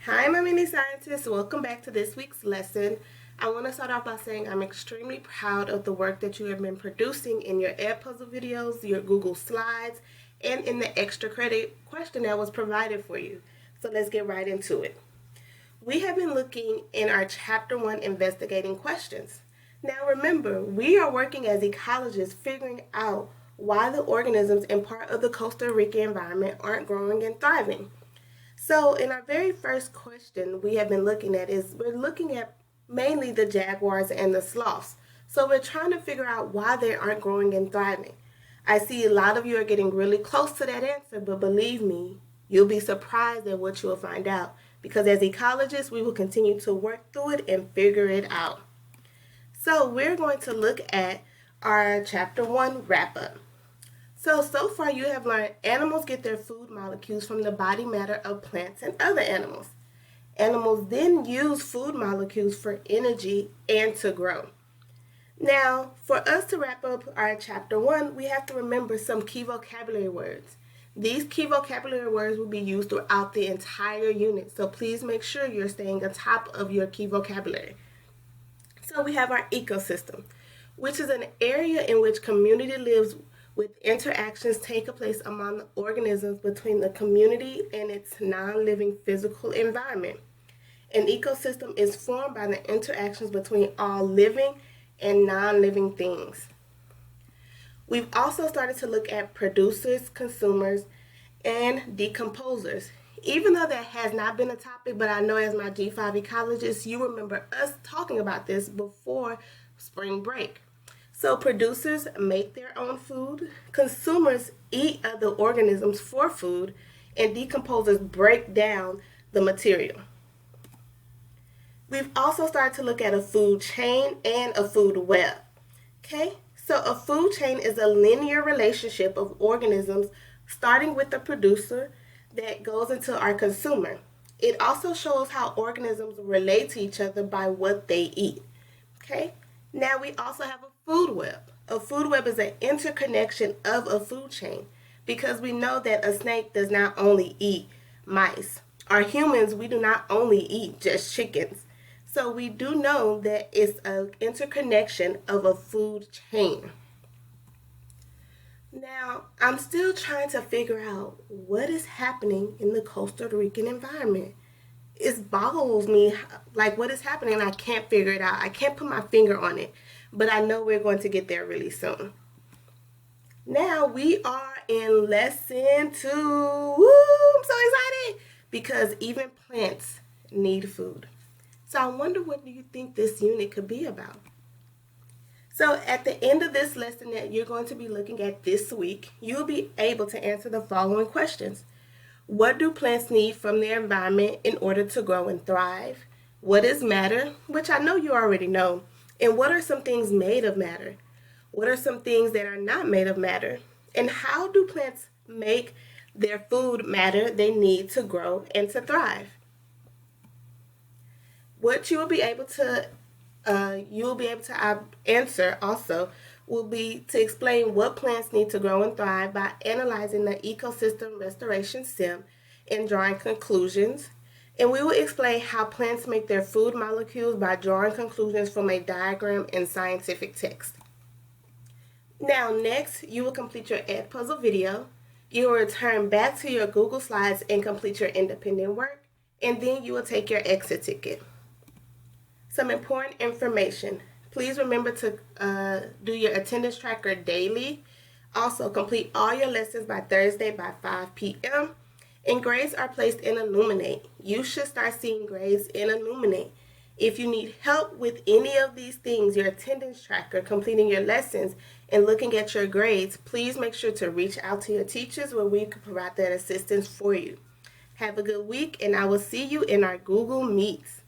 Hi, my mini scientists. Welcome back to this week's lesson. I want to start off by saying I'm extremely proud of the work that you have been producing in your Edpuzzle videos, your Google Slides, and in the extra credit question that was provided for you. So let's get right into it. We have been looking in our Chapter 1 investigating questions. Now remember, we are working as ecologists figuring out why the organisms in part of the Costa Rica environment aren't growing and thriving. So in our very first question we have been looking at is we're looking at mainly the jaguars and the sloths. So we're trying to figure out why they aren't growing and thriving. I see a lot of you are getting really close to that answer, but believe me, you'll be surprised at what you'll find out because as ecologists, we will continue to work through it and figure it out. So we're going to look at our chapter 1 wrap up. So far you have learned animals get their food molecules from the body matter of plants and other animals. Animals then use food molecules for energy and to grow. Now, for us to wrap up our chapter 1, we have to remember some key vocabulary words. These key vocabulary words will be used throughout the entire unit, so please make sure you're staying on top of your key vocabulary. So we have our ecosystem, which is an area in which community lives with interactions taking place among the organisms between the community and its non-living physical environment. An ecosystem is formed by the interactions between all living and non-living things. We've also started to look at producers, consumers, and decomposers. Even though that has not been a topic, but I know as my G5 ecologist, you remember us talking about this before spring break. So producers make their own food, consumers eat other organisms for food, and decomposers break down the material. We've also started to look at a food chain and a food web. Okay, so a food chain is a linear relationship of organisms starting with the producer that goes into our consumer. It also shows how organisms relate to each other by what they eat. Okay, now we also have a food web. A food web is an interconnection of a food chain because we know that a snake does not only eat mice. Our humans, we do not only eat just chickens. So we do know that it's an interconnection of a food chain. Now, I'm still trying to figure out what is happening in the Costa Rican environment. It boggles me, like what is happening, I can't figure it out. I can't put my finger on it, but I know we're going to get there really soon. Now we are in lesson 2. Woo, I'm so excited because even plants need food. So I wonder what do you think this unit could be about? So at the end of this lesson that you're going to be looking at this week, you'll be able to answer the following questions. What do plants need from their environment in order to grow and thrive? What is matter, which I know you already know, and what are some things made of matter? What are some things that are not made of matter? And how do plants make their food matter they need to grow and to thrive? What you'll be able to answer also will be to explain what plants need to grow and thrive by analyzing the ecosystem restoration sim and drawing conclusions. And we will explain how plants make their food molecules by drawing conclusions from a diagram in scientific text. Now next, you will complete your Edpuzzle video. You will return back to your Google Slides and complete your independent work, and then you will take your exit ticket. Some important information. Please remember to do your attendance tracker daily. Also, complete all your lessons by Thursday by 5 p.m. And grades are placed in Illuminate. You should start seeing grades in Illuminate. If you need help with any of these things, your attendance tracker, completing your lessons, and looking at your grades, please make sure to reach out to your teachers where we can provide that assistance for you. Have a good week, and I will see you in our Google Meets.